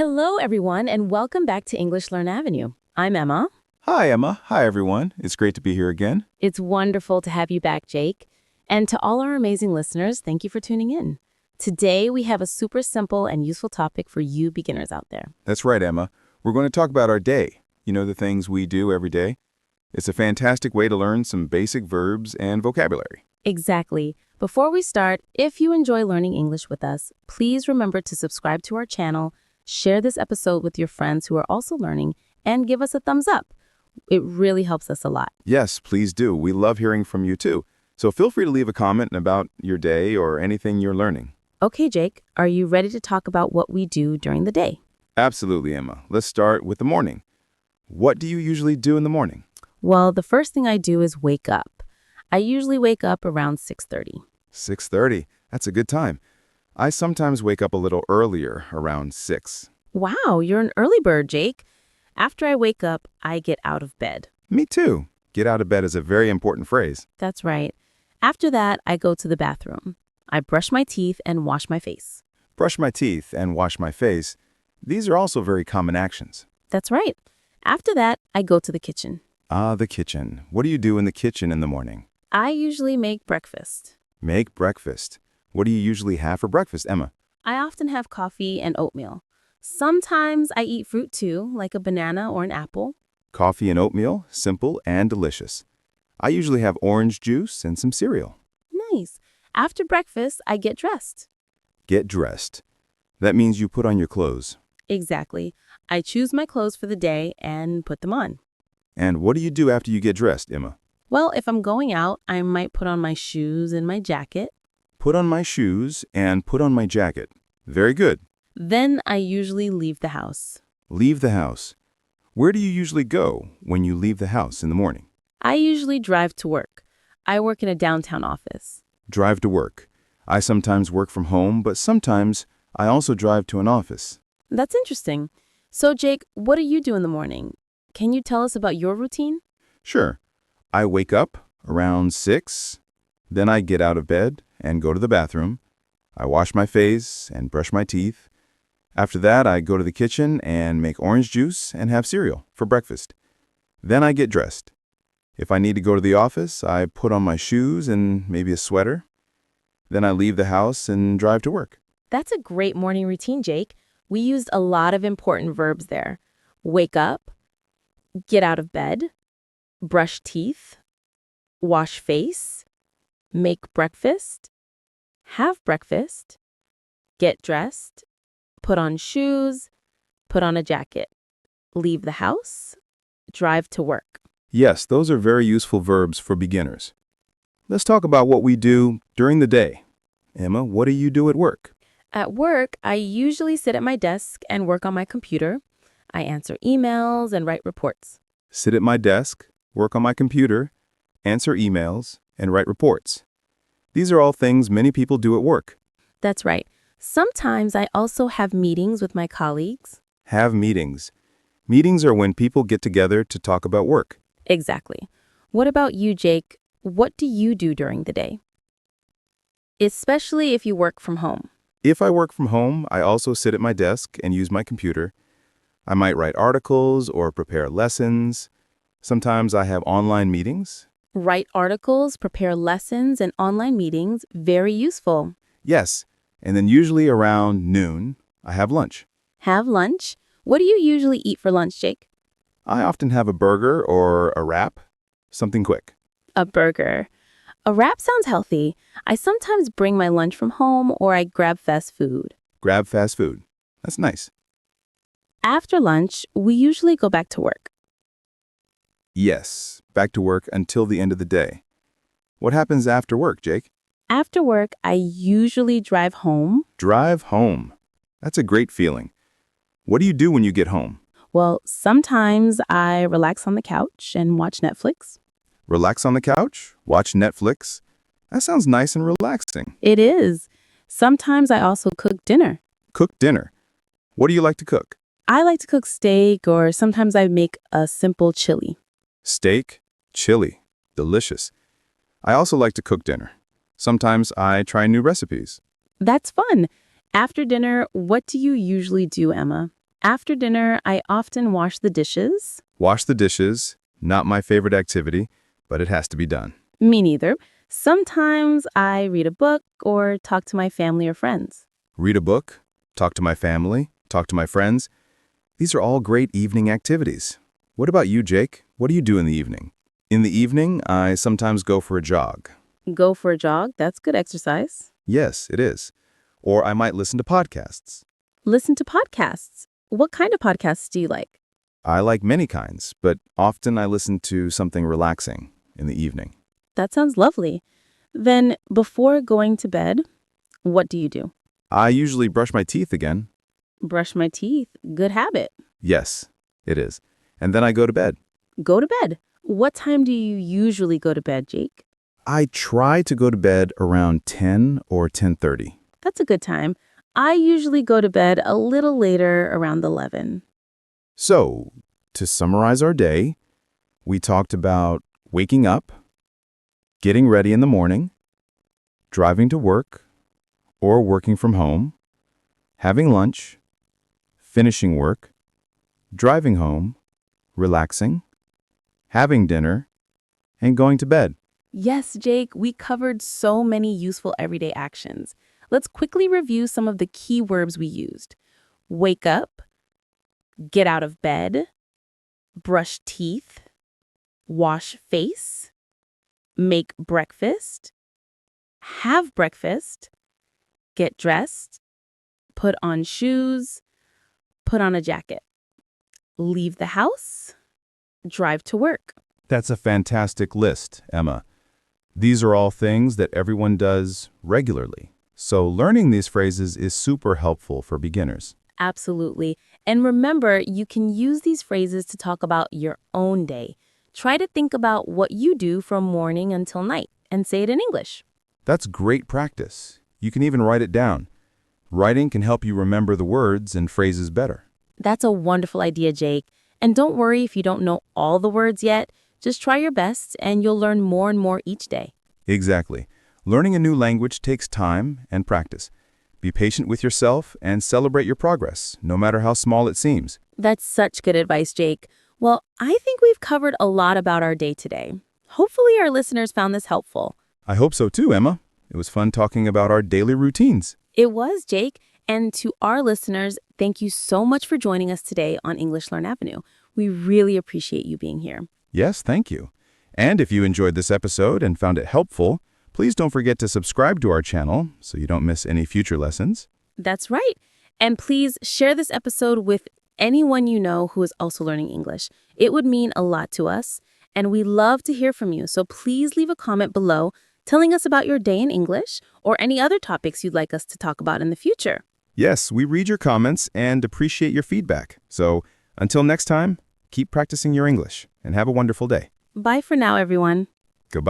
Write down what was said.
Hello, everyone, and welcome back to English Learn Avenue. I'm Emma. Hi, Emma. Hi, everyone. It's great to be here again. It's wonderful to have you back, Jake. And to all our amazing listeners, thank you for tuning in. Today, we have a super simple and useful topic for you beginners out there. That's right, Emma. We're going to talk about our day. You know, the things we do every day. It's a fantastic way to learn some basic verbs and vocabulary. Exactly. Before we start, if you enjoy learning English with us, please remember to subscribe to our channel, share this episode with your friends who are also learning, and give us a thumbs up. It really helps us a lot. Yes, please do. We love hearing from you, too. So feel free to leave a comment about your day or anything you're learning. Okay, Jake, are you ready to talk about what we do during the day? Absolutely, Emma. Let's start with the morning. What do you usually do in the morning? Well, the first thing I do is wake up. I usually wake up around 6:30. 6:30. That's a good time. I sometimes wake up a little earlier, around 6. Wow, you're an early bird, Jake. After I wake up, I get out of bed. Me too. Get out of bed is a very important phrase. That's right. After that, I go to the bathroom. I brush my teeth and wash my face. Brush my teeth and wash my face. These are also very common actions. That's right. After that, I go to the kitchen. Ah, the kitchen. What do you do in the kitchen in the morning? I usually make breakfast. Make breakfast. What do you usually have for breakfast, Emma? I often have coffee and oatmeal. Sometimes I eat fruit too, like a banana or an apple. Coffee and oatmeal, simple and delicious. I usually have orange juice and some cereal. Nice. After breakfast, I get dressed. Get dressed. That means you put on your clothes. Exactly. I choose my clothes for the day and put them on. And what do you do after you get dressed, Emma? Well, if I'm going out, I might put on my shoes and my jacket. Put on my shoes and put on my jacket. Very good. Then I usually leave the house. Leave the house. Where do you usually go when you leave the house in the morning? I usually drive to work. I work in a downtown office. Drive to work. I sometimes work from home, but sometimes I also drive to an office. That's interesting. So, Jake, what do you do in the morning? Can you tell us about your routine? Sure. I wake up around 6. Then I get out of bed and go to the bathroom. I wash my face and brush my teeth. After that, I go to the kitchen and make orange juice and have cereal for breakfast. Then I get dressed. If I need to go to the office, I put on my shoes and maybe a sweater. Then I leave the house and drive to work. That's a great morning routine, Jake. We used a lot of important verbs there. Wake up, get out of bed, brush teeth, wash face, make breakfast, have breakfast, get dressed, put on shoes, put on a jacket, leave the house, drive to work. Yes, those are very useful verbs for beginners. Let's talk about what we do during the day. Emma, what do you do at work? At work, I usually sit at my desk and work on my computer. I answer emails and write reports. Sit at my desk, work on my computer, answer emails, and write reports. These are all things many people do at work. That's right. Sometimes I also have meetings with my colleagues. Have meetings. Meetings are when people get together to talk about work. Exactly. What about you, Jake? What do you do during the day? Especially if you work from home. If I work from home, I also sit at my desk and use my computer. I might write articles or prepare lessons. Sometimes I have online meetings. Write articles, prepare lessons, and online meetings. Very useful. Yes, and then usually around noon, I have lunch. Have lunch? What do you usually eat for lunch, Jake? I often have a burger or a wrap, something quick. A burger. A wrap sounds healthy. I sometimes bring my lunch from home or I grab fast food. Grab fast food. That's nice. After lunch, we usually go back to work. Yes, back to work until the end of the day. What happens after work, Jake? After work, I usually drive home. Drive home. That's a great feeling. What do you do when you get home? Well, sometimes I relax on the couch and watch Netflix. Relax on the couch? Watch Netflix? That sounds nice and relaxing. It is. Sometimes I also cook dinner. Cook dinner. What do you like to cook? I like to cook steak or sometimes I make a simple chili. Steak, chili. Delicious. I also like to cook dinner. Sometimes I try new recipes. That's fun. After dinner, what do you usually do, Emma? After dinner, I often wash the dishes. Wash the dishes, not my favorite activity, but it has to be done. Me neither. Sometimes I read a book or talk to my family or friends. Read a book, talk to my family, talk to my friends. These are all great evening activities. What about you, Jake? What do you do in the evening? In the evening, I sometimes go for a jog. Go for a jog, that's good exercise. Yes, it is. Or I might listen to podcasts. Listen to podcasts. What kind of podcasts do you like? I like many kinds, but often I listen to something relaxing in the evening. That sounds lovely. Then, before going to bed, what do you do? I usually brush my teeth again. Brush my teeth. Good habit. Yes, it is. And then I go to bed. Go to bed. What time do you usually go to bed, Jake? I try to go to bed around 10 or 10:30. That's a good time. I usually go to bed a little later, around 11. So, to summarize our day, we talked about waking up, getting ready in the morning, driving to work or working from home, having lunch, finishing work, driving home, relaxing, having dinner, and going to bed. Yes, Jake, we covered so many useful everyday actions. Let's quickly review some of the key verbs we used. Wake up, get out of bed, brush teeth, wash face, make breakfast, have breakfast, get dressed, put on shoes, put on a jacket, leave the house, drive to work. That's a fantastic list, Emma. These are all things that everyone does regularly. So learning these phrases is super helpful for beginners. Absolutely. And remember, you can use these phrases to talk about your own day. Try to think about what you do from morning until night and say it in English. That's great practice. You can even write it down. Writing can help you remember the words and phrases better. That's a wonderful idea, Jake. And don't worry if you don't know all the words yet. Just try your best and you'll learn more and more each day. Exactly. Learning a new language takes time and practice. Be patient with yourself and celebrate your progress, no matter how small it seems. That's such good advice, Jake. Well, I think we've covered a lot about our day today. Hopefully our listeners found this helpful. I hope so too, Emma. It was fun talking about our daily routines. It was, Jake. And to our listeners, thank you so much for joining us today on English Learn Avenue. We really appreciate you being here. Yes, thank you. And if you enjoyed this episode and found it helpful, please don't forget to subscribe to our channel so you don't miss any future lessons. That's right. And please share this episode with anyone you know who is also learning English. It would mean a lot to us, and we love to hear from you. So please leave a comment below telling us about your day in English or any other topics you'd like us to talk about in the future. Yes, we read your comments and appreciate your feedback. So until next time, keep practicing your English and have a wonderful day. Bye for now, everyone. Goodbye.